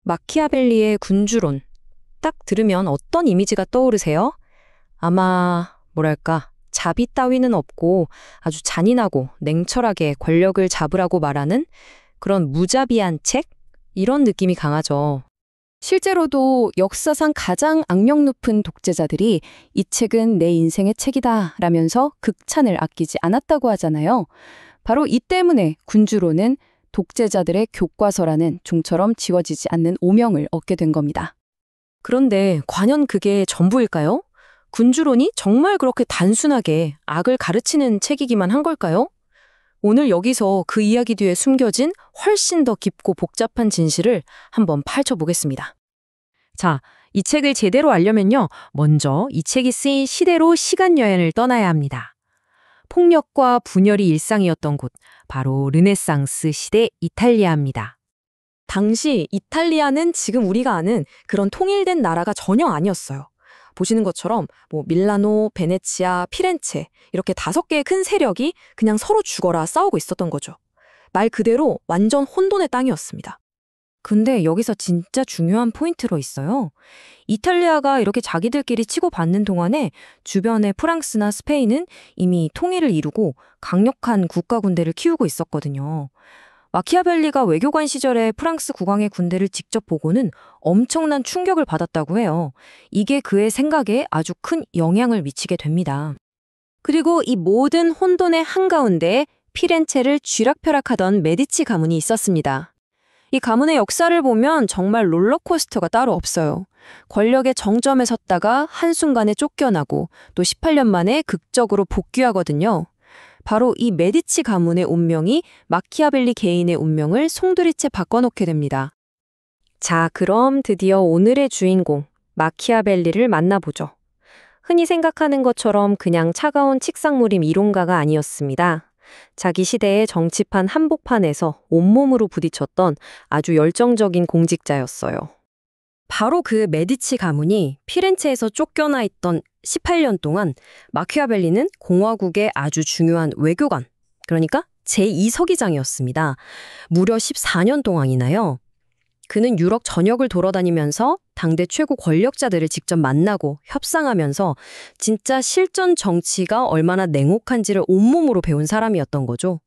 마키아벨리의 군주론. 딱 들으면 어떤 이미지가 떠오르세요? 아마, 뭐랄까, 자비 따위는 없고 아주 잔인하고 냉철하게 권력을 잡으라고 말하는 그런 무자비한 책? 이런 느낌이 강하죠. 실제로도 역사상 가장 악명 높은 독재자들이 이 책은 내 인생의 책이다 라면서 극찬을 아끼지 않았다고 하잖아요. 바로 이 때문에 군주론은 독재자들의 교과서라는 종처럼 지워지지 않는 오명을 얻게 된 겁니다. 그런데 과연 그게 전부일까요? 군주론이 정말 그렇게 단순하게 악을 가르치는 책이기만 한 걸까요? 오늘 여기서 그 이야기 뒤에 숨겨진 훨씬 더 깊고 복잡한 진실을 한번 파헤쳐보겠습니다. 자, 이 책을 제대로 알려면요, 먼저 이 책이 쓰인 시대로 시간여행을 떠나야 합니다. 폭력과 분열이 일상이었던 곳, 바로 르네상스 시대 이탈리아입니다. 당시 이탈리아는 지금 우리가 아는 그런 통일된 나라가 전혀 아니었어요. 보시는 것처럼 밀라노, 베네치아, 피렌체 이렇게 5개의 큰 세력이 그냥 서로 죽어라 싸우고 있었던 거죠. 말 그대로 완전 혼돈의 땅이었습니다. 근데 여기서 진짜 중요한 포인트로 있어요. 이탈리아가 이렇게 자기들끼리 치고받는 동안에 주변의 프랑스나 스페인은 이미 통일을 이루고 강력한 국가 군대를 키우고 있었거든요. 마키아벨리가 외교관 시절에 프랑스 국왕의 군대를 직접 보고는 엄청난 충격을 받았다고 해요. 이게 그의 생각에 아주 큰 영향을 미치게 됩니다. 그리고 이 모든 혼돈의 한가운데 피렌체를 쥐락펴락하던 메디치 가문이 있었습니다. 이 가문의 역사를 보면 정말 롤러코스터가 따로 없어요. 권력의 정점에 섰다가 한순간에 쫓겨나고 또 18년 만에 극적으로 복귀하거든요. 바로 이 메디치 가문의 운명이 마키아벨리 개인의 운명을 송두리째 바꿔놓게 됩니다. 자, 그럼 드디어 오늘의 주인공, 마키아벨리를 만나보죠. 흔히 생각하는 것처럼 그냥 차가운 칡상무림 이론가가 아니었습니다. 자기 시대의 정치판 한복판에서 온몸으로 부딪혔던 아주 열정적인 공직자였어요. 바로 그 메디치 가문이 피렌체에서 쫓겨나 있던 18년 동안 마키아벨리는 공화국의 아주 중요한 외교관, 그러니까 제2서기장이었습니다. 무려 14년 동안이나요. 그는 유럽 전역을 돌아다니면서 당대 최고 권력자들을 직접 만나고 협상하면서 진짜 실전 정치가 얼마나 냉혹한지를 온몸으로 배운 사람이었던 거죠.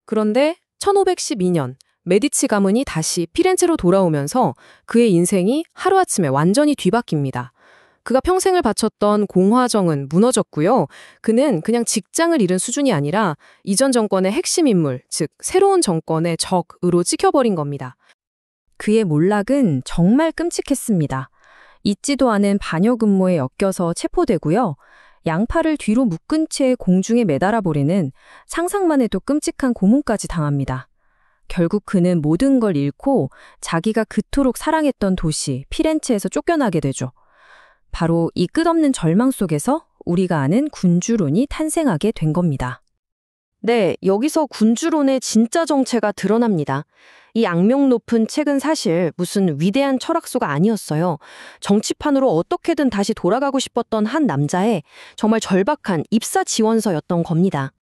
그런데 1512년 메디치 가문이 다시 피렌체로 돌아오면서 그의 인생이 하루아침에 완전히 뒤바뀝니다. 그가 평생을 바쳤던 공화정은 무너졌고요. 그는 그냥 직장을 잃은 수준이 아니라 이전 정권의 핵심 인물, 즉 새로운 정권의 적으로 찍혀버린 겁니다. 그의 몰락은 정말 끔찍했습니다. 잊지도 않은 반여 근무에 엮여서 체포되고요. 양팔을 뒤로 묶은 채 공중에 매달아 버리는 상상만 해도 끔찍한 고문까지 당합니다. 결국 그는 모든 걸 잃고 자기가 그토록 사랑했던 도시 피렌체에서 쫓겨나게 되죠. 바로 이 끝없는 절망 속에서 우리가 아는 군주론이 탄생하게 된 겁니다. 네, 여기서 군주론의 진짜 정체가 드러납니다. 이 악명 높은 책은 사실 무슨 위대한 철학서가 아니었어요. 정치판으로 어떻게든 다시 돌아가고 싶었던 한 남자의 정말 절박한 입사 지원서였던 겁니다.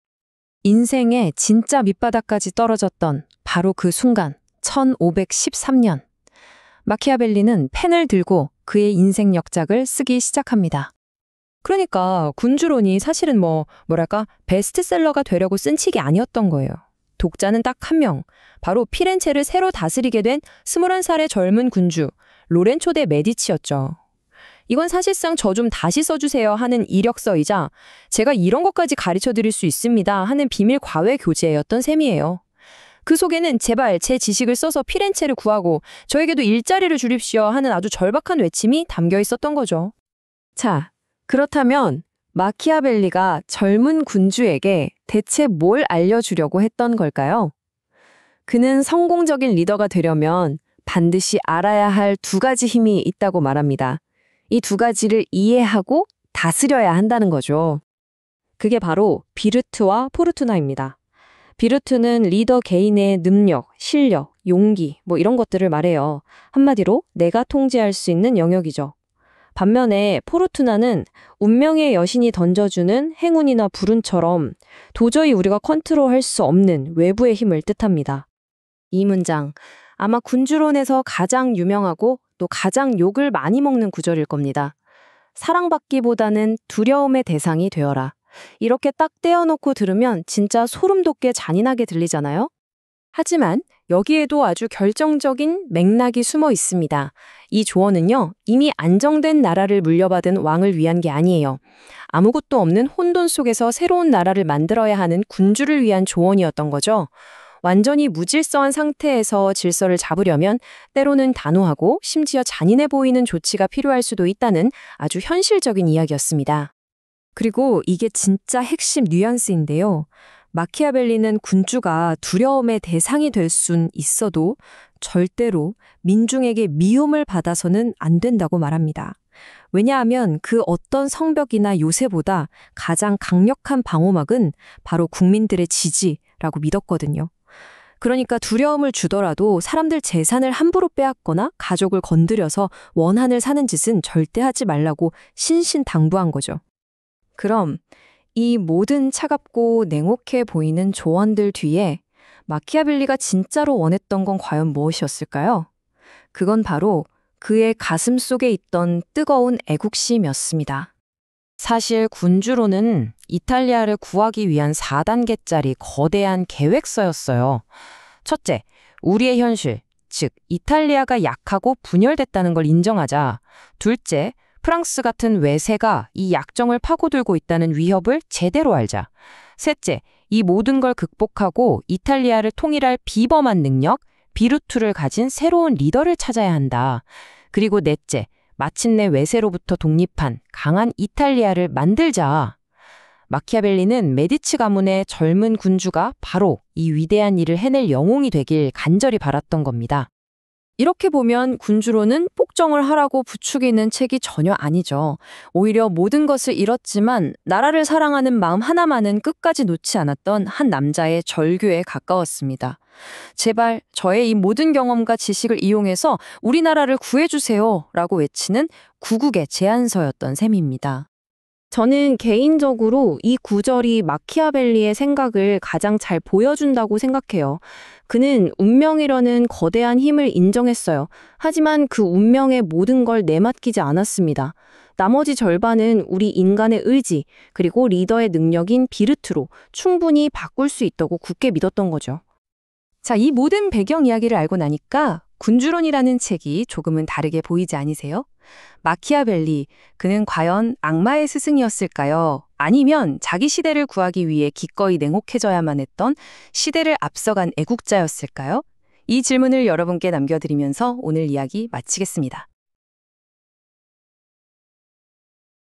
인생의 진짜 밑바닥까지 떨어졌던 바로 그 순간, 1513년. 마키아벨리는 펜을 들고 그의 인생 역작을 쓰기 시작합니다. 그러니까 군주론이 사실은 뭐랄까 베스트셀러가 되려고 쓴 책이 아니었던 거예요. 독자는 딱 한 명, 바로 피렌체를 새로 다스리게 된 21살의 젊은 군주 로렌초 데 메디치였죠. 이건 사실상 저 좀 다시 써주세요 하는 이력서이자 제가 이런 것까지 가르쳐드릴 수 있습니다 하는 비밀 과외 교재였던 셈이에요. 그 속에는 제발 제 지식을 써서 피렌체를 구하고 저에게도 일자리를 주십시오 하는 아주 절박한 외침이 담겨 있었던 거죠. 자, 그렇다면 마키아벨리가 젊은 군주에게 대체 뭘 알려주려고 했던 걸까요? 그는 성공적인 리더가 되려면 반드시 알아야 할 2가지 힘이 있다고 말합니다. 이 2가지를 이해하고 다스려야 한다는 거죠. 그게 바로 비르투와 포르투나입니다. 비르투는 리더 개인의 능력, 실력, 용기 이런 것들을 말해요. 한마디로 내가 통제할 수 있는 영역이죠. 반면에 포르투나는 운명의 여신이 던져주는 행운이나 불운처럼 도저히 우리가 컨트롤할 수 없는 외부의 힘을 뜻합니다. 이 문장 아마 군주론에서 가장 유명하고 또 가장 욕을 많이 먹는 구절일 겁니다. 사랑받기보다는 두려움의 대상이 되어라. 이렇게 딱 떼어놓고 들으면 진짜 소름 돋게 잔인하게 들리잖아요? 하지만 여기에도 아주 결정적인 맥락이 숨어 있습니다. 이 조언은요, 이미 안정된 나라를 물려받은 왕을 위한 게 아니에요. 아무것도 없는 혼돈 속에서 새로운 나라를 만들어야 하는 군주를 위한 조언이었던 거죠. 완전히 무질서한 상태에서 질서를 잡으려면 때로는 단호하고 심지어 잔인해 보이는 조치가 필요할 수도 있다는 아주 현실적인 이야기였습니다. 그리고 이게 진짜 핵심 뉘앙스인데요. 마키아벨리는 군주가 두려움의 대상이 될 순 있어도 절대로 민중에게 미움을 받아서는 안 된다고 말합니다. 왜냐하면 그 어떤 성벽이나 요새보다 가장 강력한 방어막은 바로 국민들의 지지라고 믿었거든요. 그러니까 두려움을 주더라도 사람들 재산을 함부로 빼앗거나 가족을 건드려서 원한을 사는 짓은 절대 하지 말라고 신신당부한 거죠. 그럼 이 모든 차갑고 냉혹해 보이는 조언들 뒤에 마키아벨리가 진짜로 원했던 건 과연 무엇이었을까요? 그건 바로 그의 가슴 속에 있던 뜨거운 애국심이었습니다. 사실 군주로는 이탈리아를 구하기 위한 4단계짜리 거대한 계획서였어요. 첫째, 우리의 현실, 즉 이탈리아가 약하고 분열됐다는 걸 인정하자. 둘째, 프랑스 같은 외세가 이 약정을 파고들고 있다는 위협을 제대로 알자. 셋째, 이 모든 걸 극복하고 이탈리아를 통일할 비범한 능력, 비루투를 가진 새로운 리더를 찾아야 한다. 그리고 넷째, 마침내 외세로부터 독립한 강한 이탈리아를 만들자. 마키아벨리는 메디치 가문의 젊은 군주가 바로 이 위대한 일을 해낼 영웅이 되길 간절히 바랐던 겁니다. 이렇게 보면 군주로는 폭정을 하라고 부추기는 책이 전혀 아니죠. 오히려 모든 것을 잃었지만 나라를 사랑하는 마음 하나만은 끝까지 놓지 않았던 한 남자의 절규에 가까웠습니다. 제발 저의 이 모든 경험과 지식을 이용해서 우리나라를 구해주세요 라고 외치는 구국의 제안서였던 셈입니다. 저는 개인적으로 이 구절이 마키아벨리의 생각을 가장 잘 보여준다고 생각해요. 그는 운명이라는 거대한 힘을 인정했어요. 하지만 그 운명의 모든 걸 내맡기지 않았습니다. 나머지 절반은 우리 인간의 의지, 그리고 리더의 능력인 비르트로 충분히 바꿀 수 있다고 굳게 믿었던 거죠. 자, 이 모든 배경 이야기를 알고 나니까 군주론이라는 책이 조금은 다르게 보이지 않으세요? 마키아벨리, 그는 과연 악마의 스승이었을까요? 아니면 자기 시대를 구하기 위해 기꺼이 냉혹해져야만 했던 시대를 앞서간 애국자였을까요? 이 질문을 여러분께 남겨드리면서 오늘 이야기 마치겠습니다.